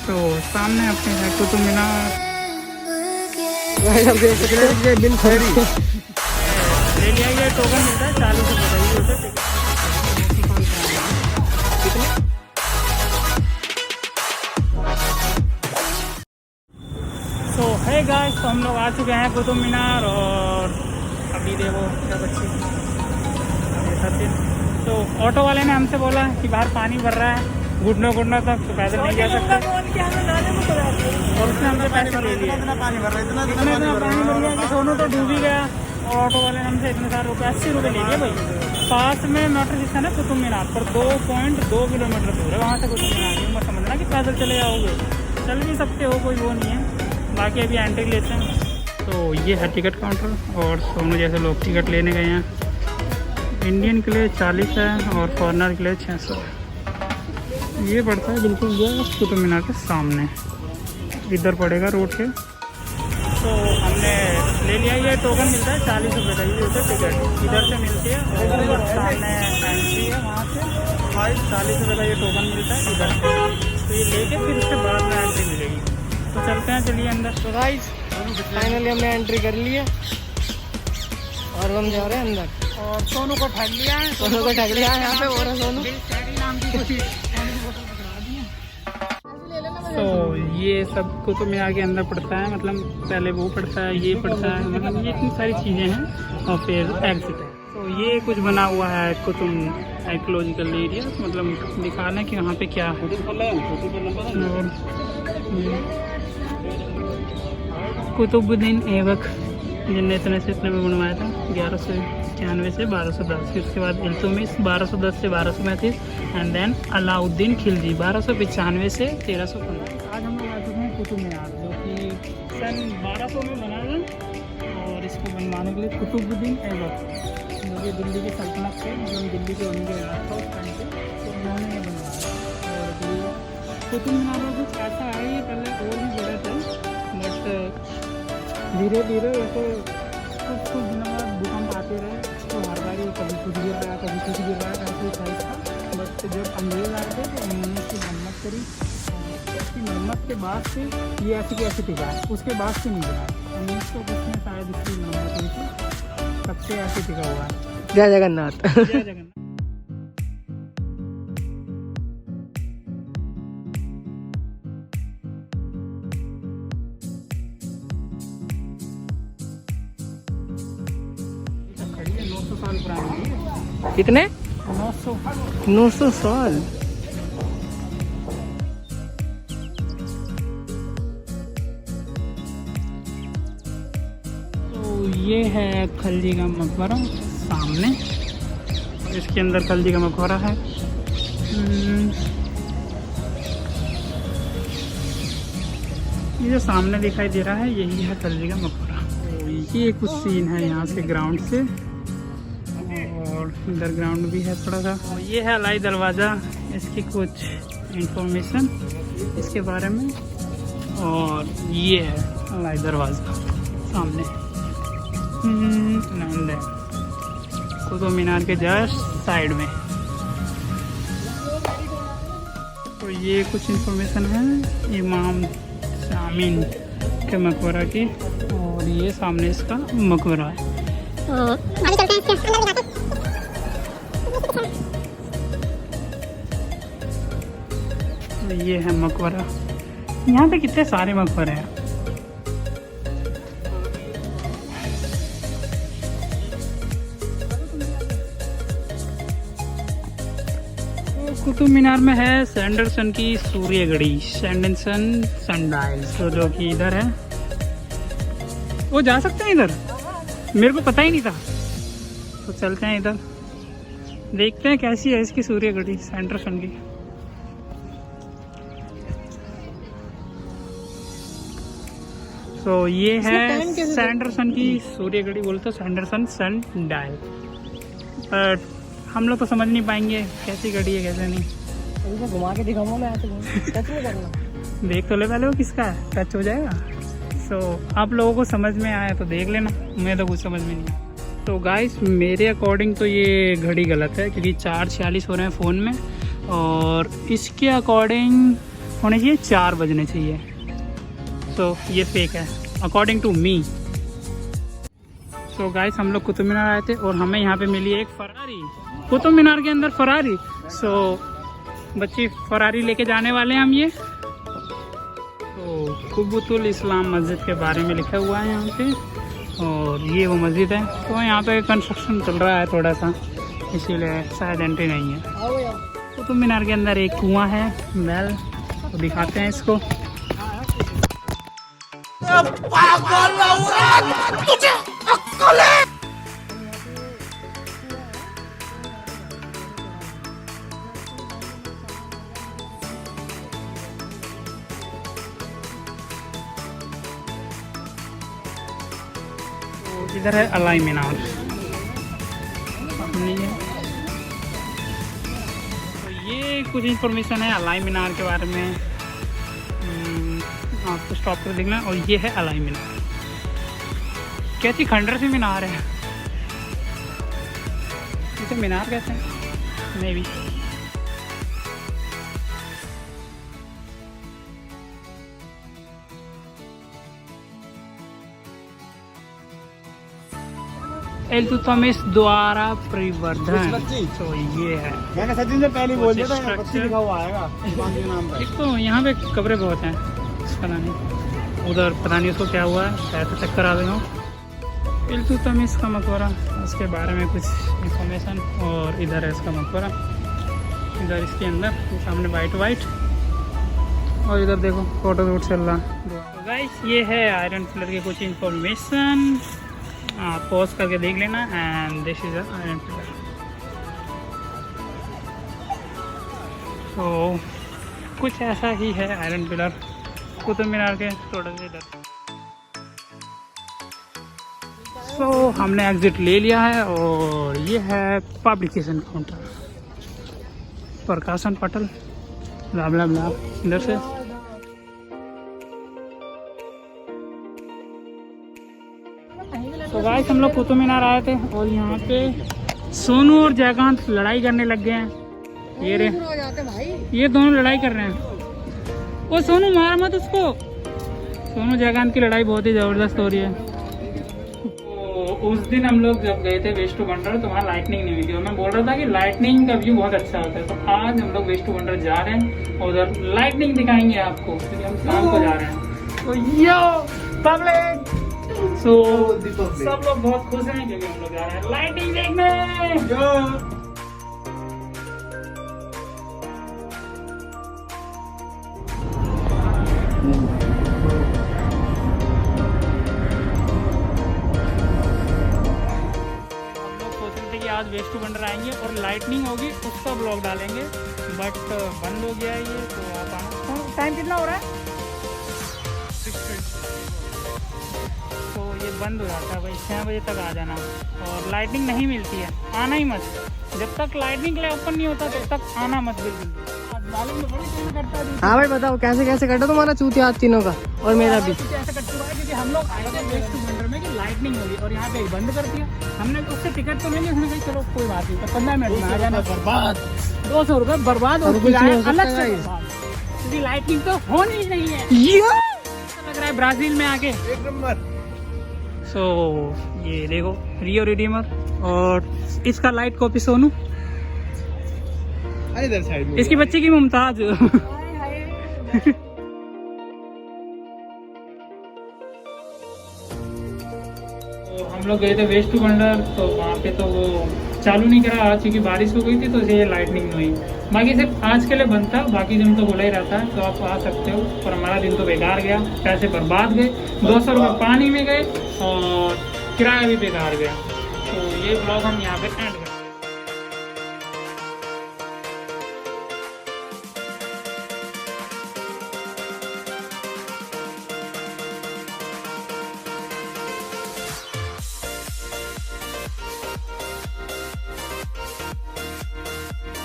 तो सामने अपने है कुतुब मीनार। बिल फेरी ले लिया गया, टोकन मिलता है 40 रुपये का। तो है गाइस, तो हम लोग आ चुके हैं कुतुब मीनार और अभी देखो क्या बच्चे। तो ऑटो वाले ने हमसे बोला कि बाहर पानी भर रहा है घुटनों तक, तो पैदल नहीं जा सकते और उसने हमसे पैसे ले लिए। इतना पानी भर गया कि दोनों तो डूब ही गया और ऑटो वाले ने हमसे इतने सारे रुपये 80 रुपये ले लिए भाई। पास में मेट्रो स्टेशन है कुतुब मीनार पर 2.2 किलोमीटर दूर है वहाँ से कुतुब मीनार। मत समझना कि पैदल चले जाओगे, चल भी सकते हो, कोई वो नहीं है। बाकी अभी एंट्री लेते हैं। तो ये है टिकट काउंटर और सोनू जैसे लोग टिकट लेने गए हैं। इंडियन के लिए 40 है और फॉरेनर के लिए 600 है। ये पड़ता है बिल्कुल कुतुब मीनार के सामने, इधर पड़ेगा रोड के। तो हमने ले लिया, ये टोकन मिलता है 40 रुपये का, ये होता है टिकट, इधर से मिलती है और सामने एंट्री है वहाँ से 40 रुपये का ये टोकन मिलता है इधर से। तो ये लेके फिर उसके बाद में एंट्री मिलेगी। तो चलते हैं, चलिए अंदर। तो गाइस फाइनली हमने एंट्री कर ली है और हम जा रहे हैं अंदर। और सोनू को ठग लिया है, सोनू को ठग लिया है यहाँ पे। और सोनू तो ये सब कुतुब मीनार के अंदर पड़ता है, मतलब पहले वो पड़ता है, ये पड़ता है, मतलब ये इतनी सारी चीज़ें हैं और फिर एग्जिट है। तो ये कुछ बना हुआ है कुतुब आर्कियोलॉजिकल एरिया, मतलब दिखाना कि वहाँ पे क्या है। और कुतुबुद्दीन ऐबक जिनने इतने में बनवाया था 1191 से 1210, फिर उसके बाद इल्तुतमिश 1210 से 1235 एंड देन अलाउद्दीन खिलजी 1295 से 1315। आज हम लोग आ चुके हैं कुतुब मीनार, जो कि सन 1200 में बना था और इसको बनवाने के लिए कुतुबुद्दीन ऐबक जो कि दिल्ली की सल्तनत थे, मतलब दिल्ली के उनके राज था उस टाइम पे, तो उन्होंने ये बनवाया। और कुतुब मीनार में कुछ ऐसा है, ये पहले और भी बड़े थे बट धीरे धीरे वैसे कुछ दिनों बाद भूकंप आते रहे, तो हर बारी कभी कुछ गिर रहा है कभी कुछ गिर रहा है, ऐसे साइज था। बट जब अंग्रेज आए थे तो उन्होंने इसकी मरम्मत करी, इसकी मरम्मत के बाद से ये ऐसी की ऐसी टिका है, उसके बाद से नहीं गिरा। 1900 में शायद इसकी मरम्मत हुई थी, तब से ऐसे टिका हुआ है। जय जगन्नाथ। जय जगन्नाथ। साल पुरानी है। कितने? 900 साल। तो ये है खलजी का मकबरा सामने, इसके अंदर खलजी का मकबरा है। ये जो सामने दिखाई दे रहा है यही है खलजी का मकबरा। तो ये कुछ सीन है यहाँ से ग्राउंड से, अंडरग्राउंड भी है थोड़ा सा। और ये है अलाई दरवाज़ा, इसकी कुछ इंफॉर्मेशन इसके बारे में। और ये है अलाई दरवाज़ा सामने कुतुब मीनार के जस्ट साइड में। तो ये कुछ इंफॉर्मेशन है इमाम शामीन के मकबरा की, और ये सामने इसका मकबरा है। ये है मकबरा। यहाँ पे कितने सारे मकबरे हैं। कुतुब मीनार में है सैंडरसन की सूर्य घड़ी, सैंडरसन सनडायल, तो जो कि इधर है। वो जा सकते हैं इधर, मेरे को पता ही नहीं था। तो चलते हैं इधर, देखते हैं कैसी है इसकी सूर्य घड़ी सैंडरसन की। तो ये है सैंडरसन की सूर्य घड़ी, बोलते सैंडरसन सन डायल। बट हम लोग तो समझ नहीं पाएंगे कैसी घड़ी है कैसे नहीं। घुमा के दिखाऊंगा मैं, टच नहीं करना। देख तो ले पहले वो किसका है, टच हो जाएगा। सो आप लोगों को समझ में आया तो देख लेना, मैं तो कुछ समझ में नहीं आया। तो गाइस मेरे अकॉर्डिंग तो ये घड़ी गलत है, क्योंकि 4:46 हो रहे हैं फ़ोन में, और इसके अकॉर्डिंग होने चाहिए, 4 बजने चाहिए। सो ये फेक है according to me. So guys हम लोग कुतुब मीनार आए थे और हमें यहाँ पे मिली एक फरारी, कुतुब मीनार के अंदर फरारी। सो बच्चे फरारी लेके जाने वाले हैं हम। ये तो कुब्बतुल इस्लाम मस्जिद के बारे में लिखा हुआ है यहाँ पे, और ये वो मस्जिद है। तो यहाँ पे कंस्ट्रक्शन चल रहा है थोड़ा सा, इसीलिए शायद एंट्री नहीं है। कुतुब मीनार के अंदर एक कुआं है, वेल तो दिखाते हैं इसको। इधर है अलाई मीनार। तो ये कुछ इंफॉर्मेशन है अलाई मीनार के बारे में, आपको स्टॉप कर देखना। और ये है अलाई मीनार, कैसी खंडर सी मीनार है, इसे मीनार कहते हैं मे बी। इल्तुतमिश द्वारा परिवर्धन। तो ये है, मैंने सचिन से पहले बोल दिया था पक्षी लिखा हुआ आएगा नाम पे। एक तो यहाँ पे कब्रें बहुत हैं, पता नहीं उधर पता नहीं उसको क्या हुआ है, शायद तो चक्कर आ गए हो। इल्तुतमिश का मकबरा, उसके बारे में कुछ इंफॉर्मेशन। और इधर है इसका मकबरा, इधर इसके अंदर सामने वाइट, और इधर देखो फोटो शूट चल रहा। तो गाइस ये है आयरन पिलर के कुछ इंफॉर्मेशन, आप पॉज करके देख लेना। And this is iron pillar. तो कुछ ऐसा ही है आयरन पिलर कुतुब मीनार के थोड़ा सा इधर। सो हमने एग्जिट ले लिया है, और ये है पब्लिकेशन काउंटर, प्रकाशन पटल, ब्ला ब्ला ब्ला इधर से। तो गाइस हम लोग कुतुब मीनार आए थे, और यहाँ पे सोनू और जयकांत लड़ाई करने लग गए हैं। ये दोनों लड़ाई कर रहे हैं। वो सोनू मार मत उसको। सोनू जयकांत की लड़ाई बहुत ही जबरदस्त हो रही है। तो उस दिन हम लोग जब गए थे वेस्ट टू वंडर, तो वहाँ लाइटनिंग नहीं हुई थी, और मैं बोल रहा था कि लाइटनिंग का व्यू बहुत अच्छा होता है। तो आज हम लोग वेस्ट टू वंडर जा रहे हैं, और उधर लाइटनिंग दिखाएंगे आपको, क्योंकि हम शाम को जा रहे हैं। तो यो पब्लिक, सो सब लोग बहुत खुश हैं क्योंकि हम लोग जा रहे हैं लाइटिंग देखने। आज वेस्ट टू वंडर आएंगे और लाइटनिंग होगी, उसका ब्लॉग डालेंगे, बट बंद हो गया है ये। तो आप आना। टाइम कितना हो रहा है? 6:20। तो ये बंद हो जाता है भाई, 6 बजे तक आ जाना। और लाइटनिंग नहीं मिलती है, आना ही मत। जब तक लाइटनिंग के लिए ओपन नहीं होता तब तक आना मत बिल्कुल। हाँ भाई बताओ कैसे कैसे कटा तुम्हारा चूतिया आज तीनों का और मेरा भी। ऐसा कट चुका है क्योंकि हम लोग आए थे वेस्ट टू वंडर में कि लाइटनिंग होगी, और यहाँ पे बंद कर दिया हमने। उससे टिकट तो नहीं ली, उसने कहा चलो कोई बात नहीं, 15 मिनट में आ जाना। बर्बाद 200 रुपये बर्बाद, और अलग से क्योंकि लाइटनिंग तो होनी ही नहीं है। लग रहा है ब्राजील में आके एक नंबर। सो ये देखो रियो रिडीमर, और इसका लाइट कॉपी सोनू, इधर साइड में इसकी बच्चे की मुमताज। तो हम लोग गए थे वेस्ट टू वंडर, तो वहाँ पे तो वो चालू नहीं करा क्योंकि बारिश हो गई थी, तो ये लाइटनिंग नहीं हुई। बाकी सिर्फ आज के लिए बंद था, बाकी दिन तो खुला ही रहता है, तो आप आ सकते हो। पर हमारा दिन तो बेकार गया, पैसे बर्बाद गए, 200 रुपये पानी में गए, और किराया भी बेकार गया। तो ये ब्लॉग हम यहाँ पे एंड करें।